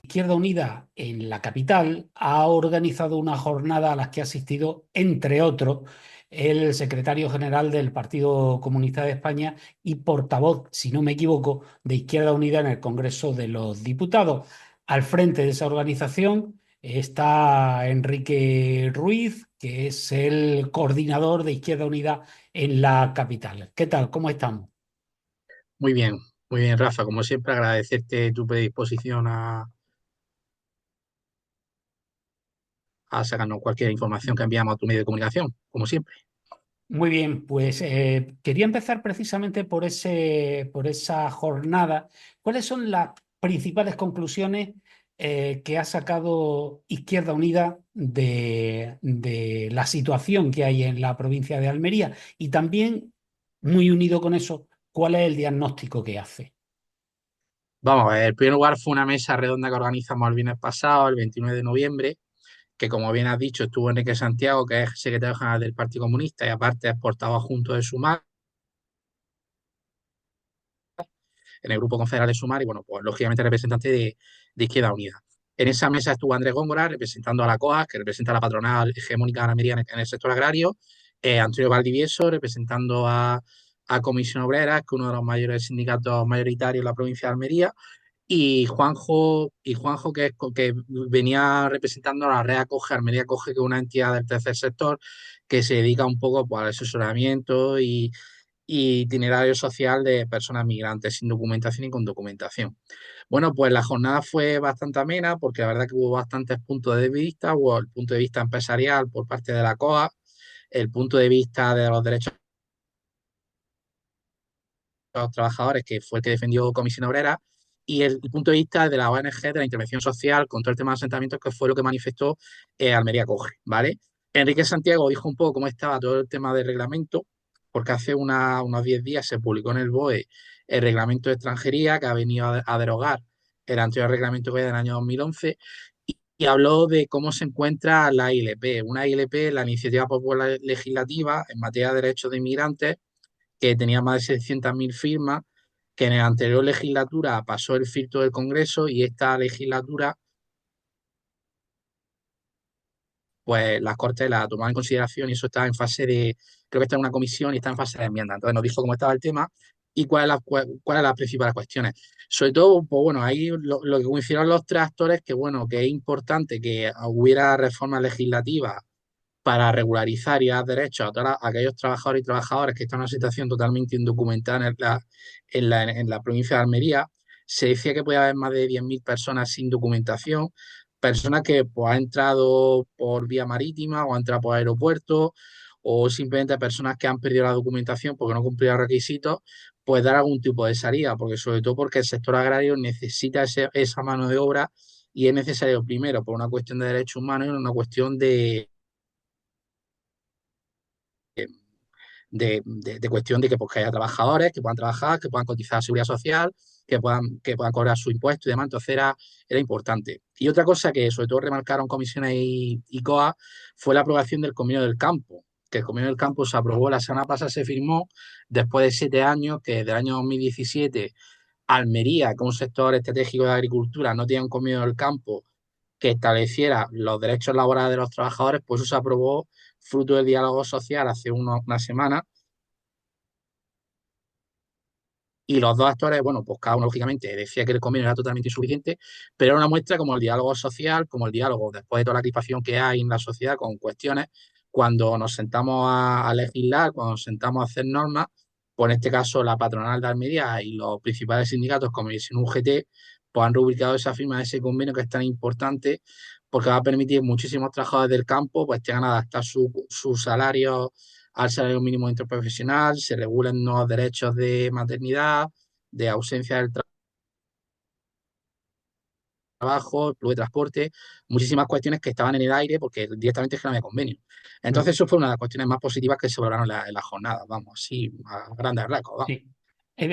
Izquierda Unida en la capital ha organizado una jornada a la que ha asistido, entre otros, el secretario general del Partido Comunista de España y portavoz, si no me equivoco, de Izquierda Unida en el Congreso de los Diputados. Al frente de esa organización está Enrique Ruiz, que es el coordinador de Izquierda Unida en la capital. ¿Qué tal? ¿Cómo estamos? Muy bien, Rafa. Como siempre, agradecerte tu predisposición a sacarnos cualquier información que enviamos a tu medio de comunicación, como siempre. Muy bien, pues quería empezar precisamente por esa jornada. ¿Cuáles son las principales conclusiones que ha sacado Izquierda Unida de la situación que hay en la provincia de Almería? Y también, muy unido con eso, ¿cuál es el diagnóstico que hace? Vamos a ver, el primer lugar fue una mesa redonda que organizamos el viernes pasado, el 29 de noviembre, que como bien has dicho, estuvo Enrique Santiago, que es secretario general del Partido Comunista y aparte es portavoz junto de Sumar, en el grupo confederal de Sumar, y bueno, pues lógicamente representante de Izquierda Unida. En esa mesa estuvo Andrés Góngora representando a la COA, que representa a la patronal hegemónica de Almería en el sector agrario, Antonio Valdivieso representando a Comisión Obrera, que es uno de los mayores sindicatos mayoritarios en la provincia de Almería, y Juanjo que venía representando a la Red Acoge, Almería Acoge, que es una entidad del tercer sector que se dedica un poco pues, al asesoramiento y itinerario social de personas migrantes sin documentación y con documentación. Bueno, pues la jornada fue bastante amena porque la verdad que hubo bastantes puntos de vista, hubo el punto de vista empresarial por parte de la COA, el punto de vista de los derechos de los trabajadores, que fue el que defendió Comisión Obrera, y el punto de vista de la ONG, de la intervención social con todo el tema de asentamientos, que fue lo que manifestó Almería Coge, ¿vale? Enrique Santiago dijo un poco cómo estaba todo el tema del reglamento, porque hace unos 10 días se publicó en el BOE el reglamento de extranjería que ha venido a derogar el anterior reglamento que es del año 2011 y habló de cómo se encuentra la ILP. Una ILP, la Iniciativa Popular Legislativa en materia de derechos de inmigrantes, que tenía más de 600.000 firmas, que en la anterior legislatura pasó el filtro del Congreso y esta legislatura, pues las Cortes la tomaron en consideración y eso está en fase de, creo que está en una comisión y está en fase de enmienda. Entonces nos dijo cómo estaba el tema y cuáles las principales cuestiones. Sobre todo, pues bueno, ahí lo que coincidieron los tres actores, que bueno, que es importante que hubiera reformas legislativas para regularizar y dar derechos a aquellos trabajadores y trabajadoras que están en una situación totalmente indocumentada en la provincia de Almería. Se decía que puede haber más de 10.000 personas sin documentación, personas que pues, han entrado por vía marítima o han entrado por aeropuerto o simplemente personas que han perdido la documentación porque no cumplían los requisitos, pues dar algún tipo de salida, porque sobre todo porque el sector agrario necesita esa mano de obra y es necesario primero por una cuestión de derechos humanos y una cuestión de cuestión de que, pues, que haya trabajadores que puedan trabajar, que puedan cotizar a la seguridad social, que puedan cobrar su impuesto y demás. Entonces era importante. Y otra cosa que sobre todo remarcaron comisiones y COA fue la aprobación del convenio del campo, que el convenio del campo se aprobó la semana pasada, se firmó después de 7 años, que desde el año 2017 Almería, que es un sector estratégico de agricultura, no tiene un convenio del campo que estableciera los derechos laborales de los trabajadores, pues eso se aprobó fruto del diálogo social hace una semana. Y los dos actores, bueno, pues cada uno lógicamente decía que el convenio era totalmente insuficiente, pero era una muestra como el diálogo social, como el diálogo después de toda la crispación que hay en la sociedad con cuestiones, cuando nos sentamos a legislar, cuando nos sentamos a hacer normas, pues en este caso la patronal de Almería y los principales sindicatos como el UGT, pues han rubricado esa firma de ese convenio que es tan importante porque va a permitir muchísimos trabajadores del campo pues tengan que adaptar su salario al salario mínimo interprofesional, se regulan nuevos derechos de maternidad, de ausencia del trabajo, el plus de transporte, muchísimas cuestiones que estaban en el aire porque directamente es que no había convenio. Entonces, Mm. eso fue una de las cuestiones más positivas que se valoraron en la jornada, vamos, así, a grandes rasgos, vamos. Sí.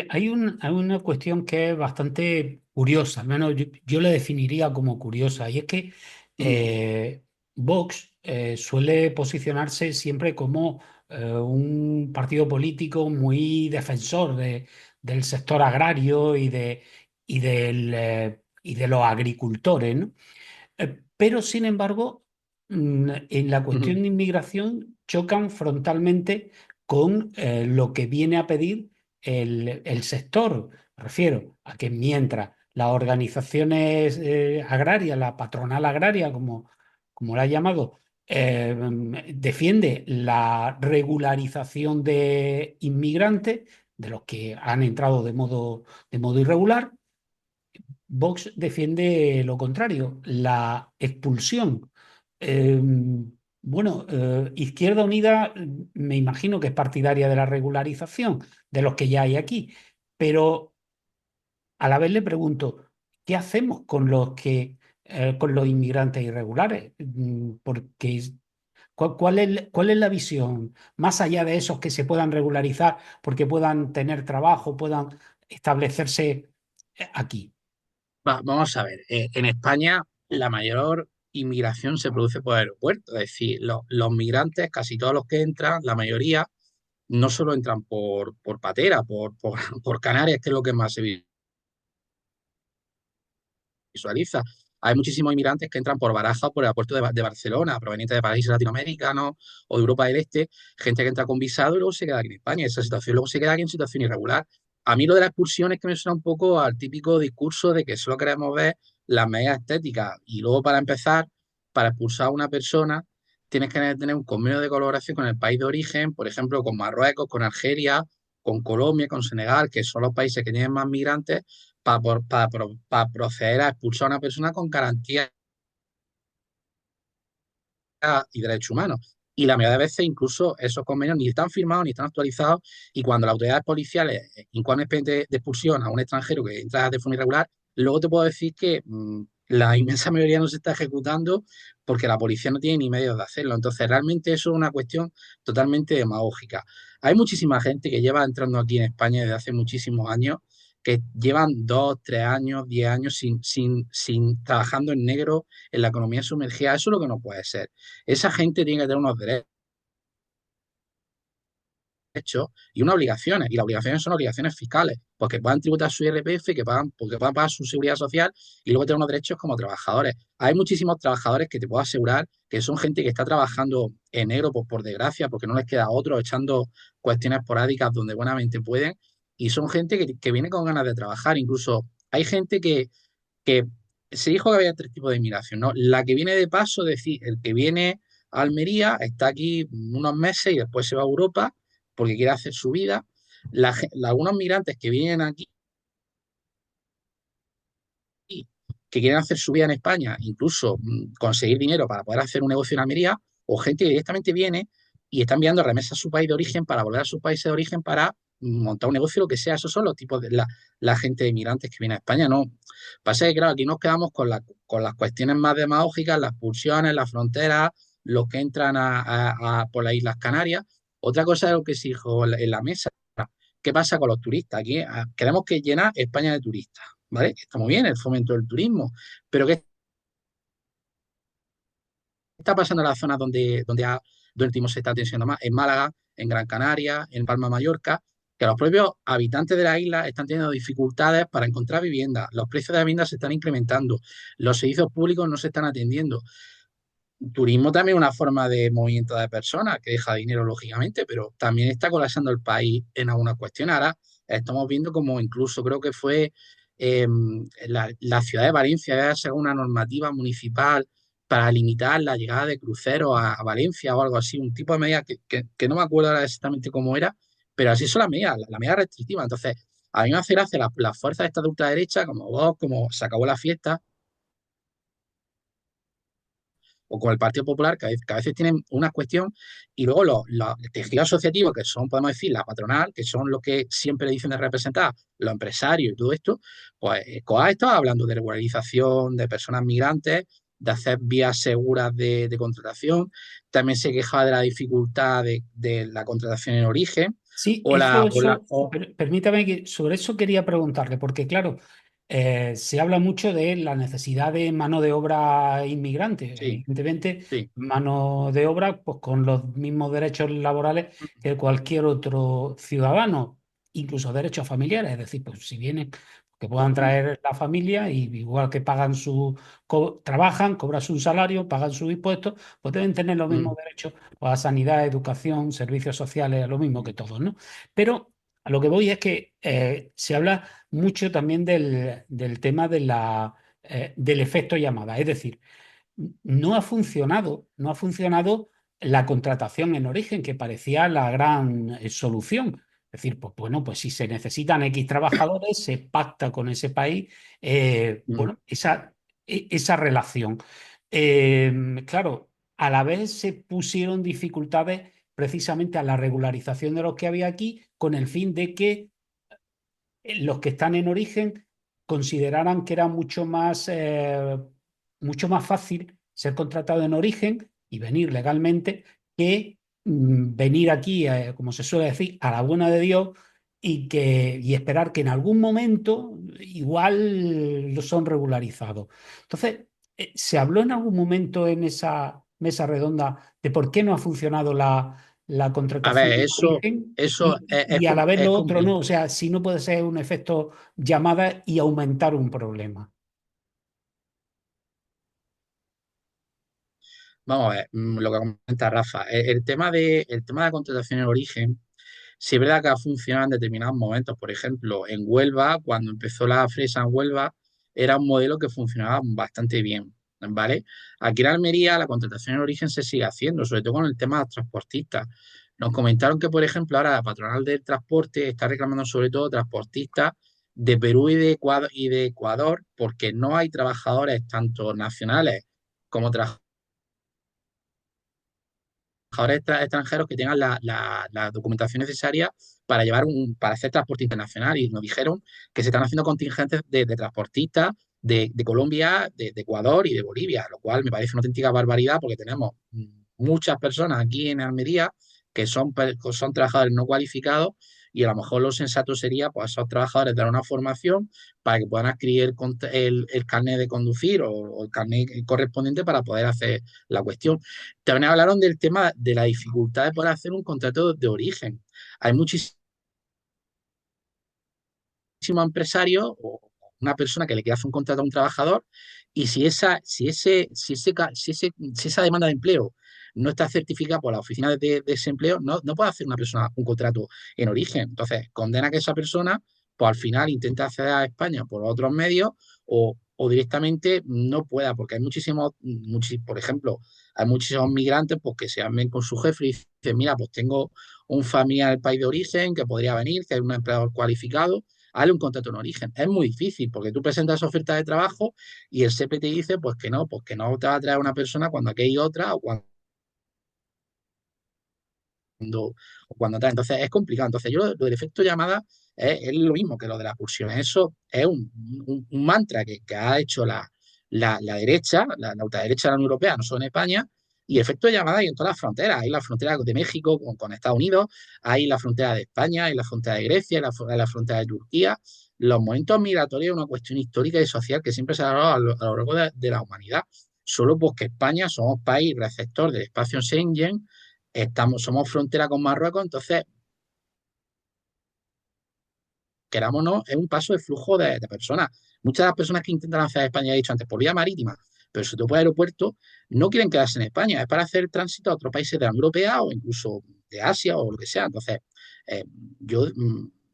Hay una cuestión que es bastante curiosa, al menos yo la definiría como curiosa, y es que Mm, Vox suele posicionarse siempre como un partido político muy defensor del sector agrario y de los agricultores, ¿no? Pero, sin embargo, en la Ujú. cuestión de inmigración chocan frontalmente con lo que viene a pedir el sector. Me refiero a que mientras las organizaciones agrarias, la patronal agraria, como la ha llamado, eh, defiende la regularización de inmigrantes, de los que han entrado de modo irregular, Vox defiende lo contrario, la expulsión. Eh, bueno, Izquierda Unida me imagino que es partidaria de la regularización de los que ya hay aquí, pero a la vez le pregunto, ¿qué hacemos con con los inmigrantes irregulares? Porque cuál es la visión? Más allá de esos que se puedan regularizar porque puedan tener trabajo, puedan establecerse aquí. Vamos a ver, en España la mayor inmigración se produce por aeropuertos, es decir, los migrantes, casi todos los que entran, la mayoría, no solo entran por patera, por Canarias, que es lo que más se visualiza. Hay muchísimos inmigrantes que entran por Baraja o por el aeropuerto de Barcelona, provenientes de países latinoamericanos o de Europa del Este, gente que entra con visado y luego se queda aquí en España. Esa situación luego se queda aquí en situación irregular. A mí lo de la expulsión es que me suena un poco al típico discurso de que solo queremos ver las medidas estéticas y luego para empezar, para expulsar a una persona, tienes que tener un convenio de colaboración con el país de origen, por ejemplo, con Marruecos, con Argelia, con Colombia, con Senegal, que son los países que tienen más migrantes para proceder a expulsar a una persona con garantías y derechos humanos. Y la mayoría de veces incluso esos convenios ni están firmados ni están actualizados y cuando las autoridades policiales incoan expediente de expulsión a un extranjero que entra de forma irregular, luego te puedo decir que la inmensa mayoría no se está ejecutando porque la policía no tiene ni medios de hacerlo. Entonces, realmente eso es una cuestión totalmente demagógica. Hay muchísima gente que lleva entrando aquí en España desde hace muchísimos años que llevan 2, 3 años, 10 años sin trabajando en negro en la economía sumergida. Eso es lo que no puede ser. Esa gente tiene que tener unos derechos y unas obligaciones, y las obligaciones son obligaciones fiscales, porque puedan tributar su IRPF, porque puedan pagar su seguridad social y luego tener unos derechos como trabajadores. Hay muchísimos trabajadores que te puedo asegurar que son gente que está trabajando en negro, pues, por desgracia, porque no les queda otro, echando cuestiones esporádicas donde buenamente pueden, y son gente que viene con ganas de trabajar. Incluso hay gente que se dijo que había tres tipos de inmigración, ¿no? La que viene de paso, es decir, el que viene a Almería, está aquí unos meses y después se va a Europa porque quiere hacer su vida. Algunos migrantes que vienen aquí, que quieren hacer su vida en España, incluso conseguir dinero para poder hacer un negocio en Almería, o gente que directamente viene y está enviando remesas a su país de origen para volver a su país de origen para montar un negocio, lo que sea. Esos son los tipos de la gente de migrantes que viene a España. No, pasa que, claro, aquí nos quedamos con las cuestiones más demagógicas, las pulsiones, las fronteras, los que entran por las Islas Canarias. Otra cosa es lo que se dijo en la mesa. ¿Qué pasa con los turistas? Aquí queremos que llenar España de turistas, ¿vale? Está muy bien el fomento del turismo, pero ¿qué está pasando en las zonas donde el turismo se está tensionando más? En Málaga, en Gran Canaria, en Palma de Mallorca, que los propios habitantes de la isla están teniendo dificultades para encontrar vivienda, los precios de la vivienda se están incrementando, los servicios públicos no se están atendiendo. Turismo también es una forma de movimiento de personas que deja dinero, lógicamente, pero también está colapsando el país en algunas cuestiones. Ahora estamos viendo como incluso creo que fue la ciudad de Valencia ha sacado una normativa municipal para limitar la llegada de cruceros a Valencia o algo así, un tipo de medida que no me acuerdo ahora exactamente cómo era, pero así son las medidas, la medida restrictiva. Entonces, a mí me hace gracia las fuerzas de esta de ultraderecha, como vos, como se acabó la fiesta o con el Partido Popular, que a veces tienen una cuestión, y luego los tejidos asociativos, que son, podemos decir, la patronal, que son los que siempre dicen de representar, los empresarios y todo esto, pues COA estaba hablando de regularización de personas migrantes, de hacer vías seguras de contratación, también se quejaba de la dificultad de la contratación en origen, Sí, o la, o la, o, permítame que sobre eso quería preguntarle, porque claro, se habla mucho de la necesidad de mano de obra inmigrante. Sí, Evidentemente, sí. mano de obra pues, con los mismos derechos laborales que cualquier otro ciudadano, incluso derechos familiares. Es decir, pues si vienen, que puedan Mm, traer la familia y igual que pagan trabajan, cobran su salario, pagan sus impuestos, pues deben tener los mismos mm, derechos pues, a sanidad, educación, servicios sociales, lo mismo que mm. todos, ¿no? Pero a lo que voy es que se habla mucho también del tema del efecto llamada. Es decir, no ha funcionado la contratación en origen, que parecía la gran solución. Es decir, pues bueno, pues si se necesitan X trabajadores, se pacta con ese país, Mm. bueno, esa relación. Claro, a la vez se pusieron dificultades precisamente a la regularización de los que había aquí, con el fin de que los que están en origen consideraran que era mucho más fácil ser contratado en origen y venir legalmente que venir aquí, como se suele decir, a la buena de Dios y esperar que en algún momento igual lo son regularizados. Entonces, ¿se habló en algún momento en esa mesa redonda de por qué no ha funcionado la A contratación ver, en eso, origen eso y a la vez es lo otro complicado. no? O sea, si no puede ser un efecto llamada y aumentar un problema. Vamos a ver, lo que comenta Rafa. El tema de la contratación en origen, sí es verdad que ha funcionado en determinados momentos. Por ejemplo, en Huelva, cuando empezó la fresa en Huelva, era un modelo que funcionaba bastante bien, ¿vale? Aquí en Almería la contratación en origen se sigue haciendo, sobre todo con el tema de los transportistas. Nos comentaron que, por ejemplo, ahora la patronal del transporte está reclamando sobre todo transportistas de Perú y de Ecuador, porque no hay trabajadores tanto nacionales como trabajadores extranjeros que tengan la documentación necesaria para para hacer transporte internacional. Y nos dijeron que se están haciendo contingentes de transportistas de Colombia, de Ecuador y de Bolivia, lo cual me parece una auténtica barbaridad porque tenemos muchas personas aquí en Almería que son trabajadores no cualificados y a lo mejor lo sensato sería pues, a esos trabajadores dar una formación para que puedan adquirir el carnet de conducir o el carnet correspondiente para poder hacer la cuestión. También hablaron del tema de la dificultad de poder hacer un contrato de origen. Hay muchísimos empresarios o una persona que le quiere hacer un contrato a un trabajador y si esa demanda de empleo no está certificada por la oficina de desempleo, no puede hacer una persona un contrato en origen. Entonces, condena que esa persona, pues al final intenta acceder a España por otros medios o directamente no pueda, porque hay por ejemplo, hay muchísimos migrantes pues, que se ven con su jefe y dicen, mira, pues tengo un familiar del país de origen que podría venir, que es un empleador cualificado, hazle un contrato en origen. Es muy difícil porque tú presentas oferta de trabajo y el CP te dice pues que no te va a traer una persona cuando aquí hay otra o cuando tal. Entonces es complicado. Entonces yo lo del efecto llamada es lo mismo que lo de las pulsiones. Eso es un mantra que ha hecho la derecha, la ultraderecha de la Unión Europea, no solo en España, y el efecto de llamada hay en todas las fronteras. Hay la frontera de México con Estados Unidos, hay la frontera de España, hay la frontera de Grecia, hay la frontera de Turquía. Los momentos migratorios es una cuestión histórica y social que siempre se ha dado a lo largo de la humanidad. Solo porque España somos país receptor del espacio Schengen, somos frontera con Marruecos, entonces, queramos o no, es un paso de flujo de personas. Muchas de las personas que intentan hacer a España, he dicho antes, por vía marítima, pero sobre todo por aeropuerto, no quieren quedarse en España, es para hacer tránsito a otros países de la Unión Europea o incluso de Asia o lo que sea. Entonces, eh, yo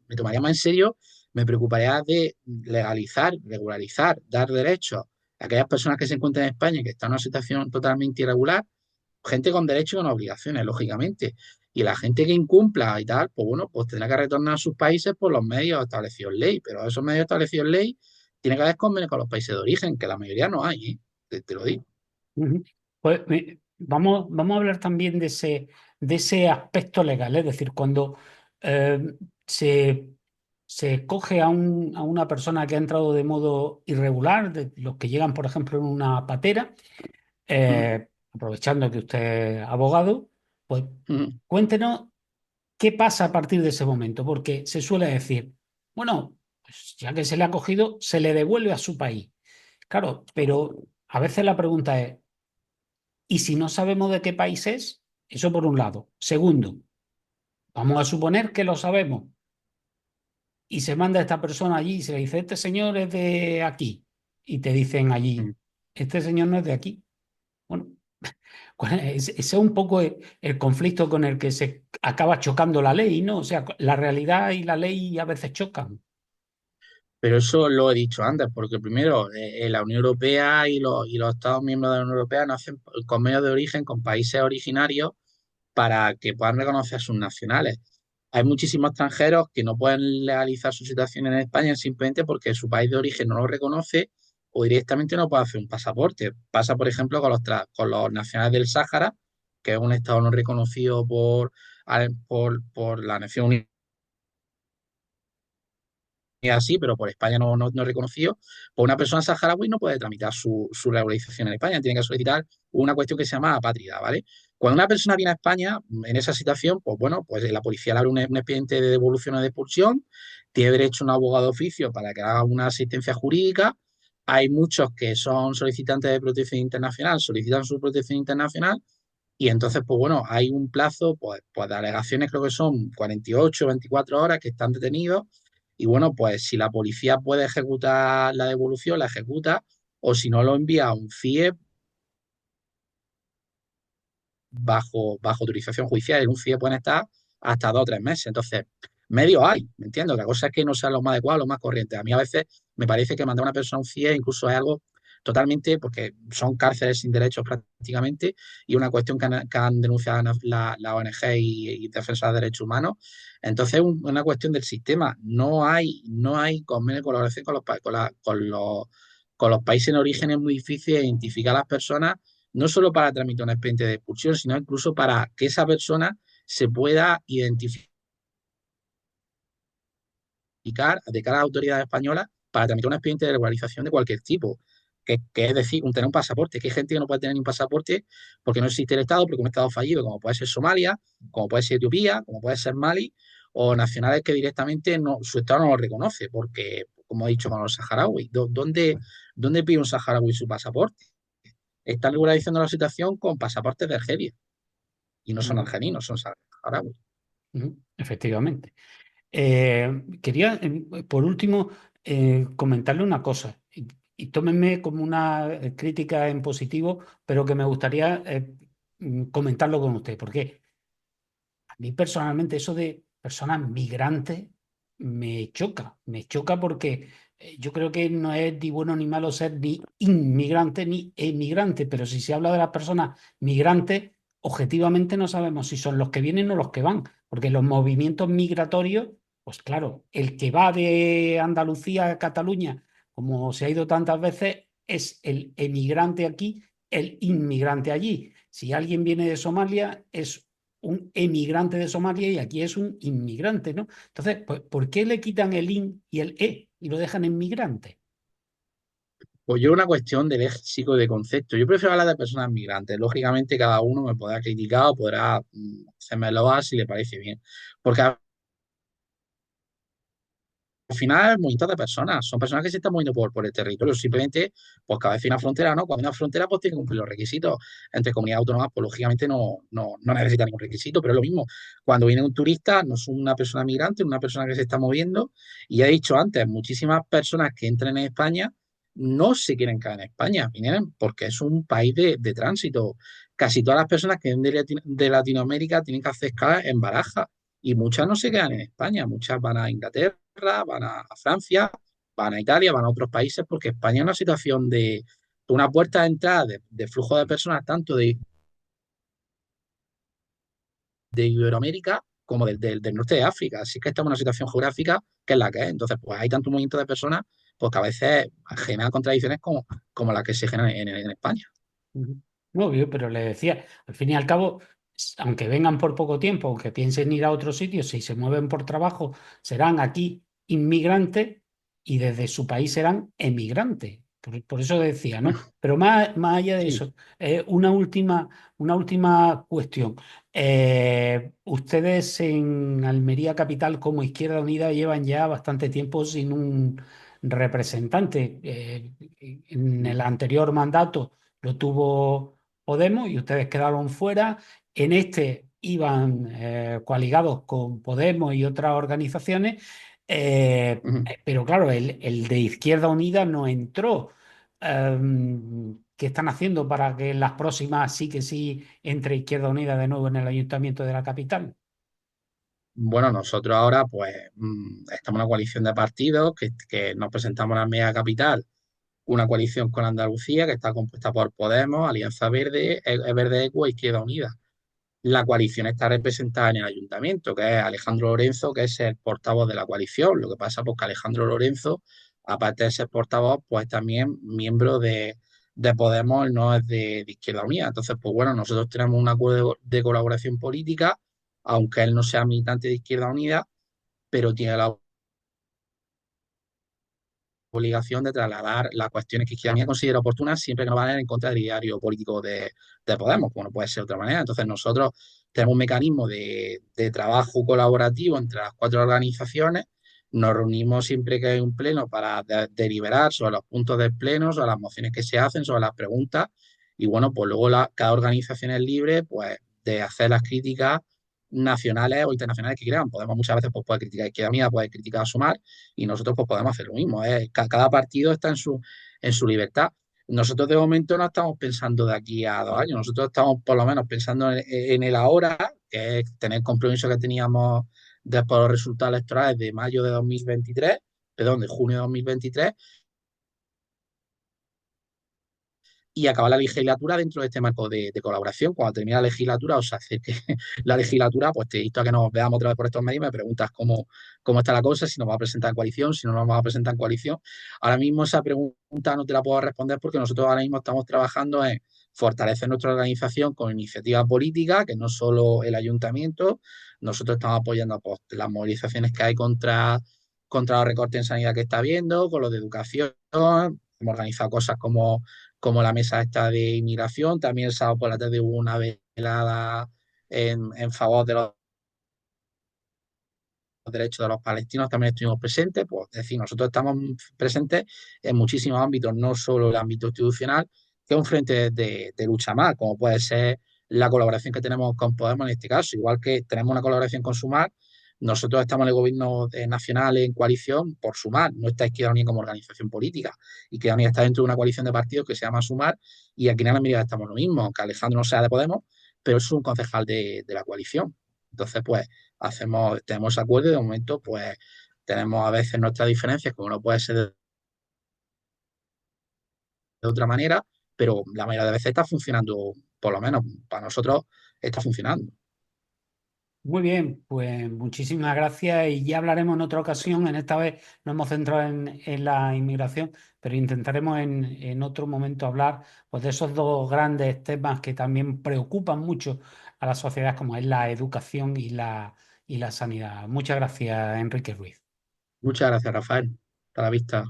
me tomaría más en serio, me preocuparía de legalizar, regularizar, dar derechos a aquellas personas que se encuentran en España y que están en una situación totalmente irregular, gente con derechos y con obligaciones, lógicamente. Y la gente que incumpla y tal, pues bueno, pues tendrá que retornar a sus países por los medios establecidos en ley. Pero esos medios establecidos en ley tienen que haber convenios con los países de origen, que la mayoría no hay, ¿eh? Te lo digo. Ujú. Pues vamos a hablar también de ese aspecto legal, es decir, cuando eh, se, se coge a una persona que ha entrado de modo irregular, de los que llegan, por ejemplo, en una patera, Mm, aprovechando que usted es abogado, pues mm, cuéntenos qué pasa a partir de ese momento, porque se suele decir, bueno, Pues ya que se le ha cogido, se le devuelve a su país. Claro, pero a veces la pregunta es, ¿y si no sabemos de qué país es? Eso por un lado. Segundo, vamos a suponer que lo sabemos y se manda a esta persona allí y se le dice, este señor es de aquí. Y te dicen allí, Mm. este señor no es de aquí. Bueno, ese es un poco el conflicto con el que se acaba chocando la ley, ¿no? O sea, la realidad y la ley a veces chocan. Pero eso lo he dicho antes, porque primero la Unión Europea y los Estados miembros de la Unión Europea no hacen convenios de origen con países originarios para que puedan reconocer a sus nacionales. Hay muchísimos extranjeros que no pueden legalizar su situación en España simplemente porque su país de origen no lo reconoce o directamente no puede hacer un pasaporte. Pasa, por ejemplo, con los nacionales del Sáhara, que es un estado no reconocido por la Nación Unida así, pero por España no es reconocido, pues una persona saharaui no puede tramitar su regularización en España, tiene que solicitar una cuestión que se llama apátrida, ¿vale? Cuando una persona viene a España en esa situación, pues bueno, pues la policía le abre un expediente de devolución o de expulsión, tiene derecho a un abogado de oficio para que haga una asistencia jurídica. Hay muchos que son solicitantes de protección internacional, solicitan su protección internacional y entonces, pues bueno, hay un plazo, pues de alegaciones creo que son 48, 24 horas que están detenidos. Y bueno, pues si la policía puede ejecutar la devolución, la ejecuta, o si no lo envía a un CIE bajo autorización judicial. En un CIE pueden estar hasta 2 o 3 meses. Entonces, medios hay, ¿me entiendo? La cosa es que no sean los más adecuados, los más corrientes. A mí a veces me parece que mandar a una persona a un CIE incluso es algo totalmente, porque son cárceles sin derechos prácticamente, y una cuestión que han denunciado la ONG y defensas de derechos humanos. Entonces, es una cuestión del sistema. No hay convenio de colaboración con los países en origen. Es muy difícil identificar a las personas no solo para tramitar un expediente de expulsión, sino incluso para que esa persona se pueda identificar de cara a las autoridades españolas para tramitar un expediente de regularización de cualquier tipo. Que es decir, tener un pasaporte, que hay gente que no puede tener ni un pasaporte porque no existe el Estado, porque es un Estado fallido, como puede ser Somalia, como puede ser Etiopía, como puede ser Mali, o nacionales que directamente su Estado no lo reconoce, porque, como he dicho con los saharauis, ¿dónde pide un saharaui su pasaporte? Están regularizando la situación con pasaportes de Argelia y no son Ujú, argelinos, son saharauis. ujú, efectivamente. Quería, por último, comentarle una cosa, y tómenme como una crítica en positivo, pero que me gustaría comentarlo con usted, porque a mí personalmente eso de personas migrantes me choca porque yo creo que no es ni bueno ni malo ser ni inmigrante ni emigrante, pero si se habla de las personas migrantes, objetivamente no sabemos si son los que vienen o los que van, porque los movimientos migratorios, pues claro, el que va de Andalucía a Cataluña, como se ha ido tantas veces, es el emigrante aquí, el inmigrante allí. Si alguien viene de Somalia, es un emigrante de Somalia y aquí es un inmigrante, ¿no? Entonces, pues, ¿por qué le quitan el in y el e y lo dejan en migrante? Pues yo una cuestión de léxico de concepto. Yo prefiero hablar de personas migrantes. Lógicamente, cada uno me podrá criticar o podrá hacerme lo si le parece bien. Porque al final es movimiento de personas, son personas que se están moviendo por el territorio, simplemente, pues cada vez hay una frontera, ¿no? Cuando hay una frontera, pues tiene que cumplir los requisitos. Entre comunidades autónomas, pues lógicamente no necesita ningún requisito, pero es lo mismo. Cuando viene un turista, no es una persona migrante, es una persona que se está moviendo. Y ya he dicho antes, muchísimas personas que entran en España no se quieren quedar en España, vienen porque es un país de tránsito. Casi todas las personas que vienen de Latinoamérica tienen que hacer escala en Barajas y muchas no se quedan en España, muchas van a Inglaterra, van a Francia, van a Italia, van a otros países, porque España es una situación de una puerta de entrada de flujo de personas, tanto de Iberoamérica como del norte de África. Así que esta es una situación geográfica que es la que es. Entonces, pues hay tanto movimiento de personas, pues que a veces generan contradicciones como las que se generan en España. Ujú. No, pero le decía, al fin y al cabo, aunque vengan por poco tiempo, aunque piensen ir a otro sitio, si se mueven por trabajo, serán aquí inmigrantes y desde su país serán emigrantes. por eso decía, ¿no? Pero más allá de Sí. eso, una última cuestión. Ustedes en Almería Capital como Izquierda Unida llevan ya bastante tiempo sin un representante. En el anterior mandato lo tuvo Podemos y ustedes quedaron fuera. En este iban coaligados con Podemos y otras organizaciones. Ujú. Pero claro, el de Izquierda Unida no entró. ¿Qué están haciendo para que en las próximas sí que sí entre Izquierda Unida de nuevo en el ayuntamiento de la capital? Bueno, nosotros ahora pues estamos en una coalición de partidos que nos presentamos en la media capital, una coalición con Andalucía que está compuesta por Podemos, Alianza Verde, Verde Equo e Izquierda Unida. La coalición está representada en el ayuntamiento, que es Alejandro Lorenzo, que es el portavoz de la coalición. Lo que pasa pues que Alejandro Lorenzo, aparte de ser portavoz, pues también miembro de Podemos, él no es de Izquierda Unida. Entonces, pues bueno, nosotros tenemos un acuerdo de colaboración política, aunque él no sea militante de Izquierda Unida, pero tiene la obligación de trasladar las cuestiones que Izquierda Unida considera oportunas siempre que no vayan en contra del ideario político de Podemos, como no puede ser de otra manera. Entonces nosotros tenemos un mecanismo de trabajo colaborativo entre las cuatro organizaciones, nos reunimos siempre que hay un pleno para deliberar sobre los puntos del pleno, sobre las mociones que se hacen, sobre las preguntas, y bueno, pues luego cada organización es libre pues, de hacer las críticas nacionales o internacionales que quieran. Podemos muchas veces pues, puede criticar a Izquierda Unida, puede criticar a Sumar, y nosotros pues podemos hacer lo mismo. ¿Eh? Cada partido está en su libertad. Nosotros de momento no estamos pensando de aquí a 2 años, nosotros estamos por lo menos pensando en el ahora, que es tener el compromiso que teníamos después de los resultados electorales de mayo de 2023, perdón, de junio de 2023, y acabar la legislatura dentro de este marco de colaboración. Cuando termine la legislatura, o sea, hace que la legislatura, pues te invito a que nos veamos otra vez por estos medios y me preguntas cómo está la cosa, si nos va a presentar en coalición, si no nos vamos a presentar en coalición. Ahora mismo esa pregunta no te la puedo responder porque nosotros ahora mismo estamos trabajando en fortalecer nuestra organización con iniciativa política, que no solo el ayuntamiento, nosotros estamos apoyando pues, las movilizaciones que hay contra los recortes en sanidad que está habiendo, con los de educación, hemos organizado cosas como la mesa esta de inmigración. También el sábado por la tarde hubo una velada en favor de los derechos de los palestinos, también estuvimos presentes. Pues, es decir, nosotros estamos presentes en muchísimos ámbitos, no solo el ámbito institucional, que es un frente de lucha más, como puede ser la colaboración que tenemos con Podemos en este caso, igual que tenemos una colaboración con Sumar. Nosotros estamos en el gobierno nacional en coalición por Sumar, no está Izquierda Unida como organización política. Izquierda Unida está dentro de una coalición de partidos que se llama Sumar, y aquí en Almería estamos lo mismo, aunque Alejandro no sea de Podemos, pero es un concejal de la coalición. Entonces, pues, tenemos acuerdo y de momento, pues, tenemos a veces nuestras diferencias, como no puede ser de otra manera, pero la mayoría de veces está funcionando, por lo menos para nosotros, está funcionando. Muy bien, pues muchísimas gracias y ya hablaremos en otra ocasión. En esta vez nos hemos centrado en la inmigración, pero intentaremos en otro momento hablar pues, de esos dos grandes temas que también preocupan mucho a la sociedad, como es la educación y la sanidad. Muchas gracias, Enrique Ruiz. Muchas gracias, Rafael. Hasta la vista.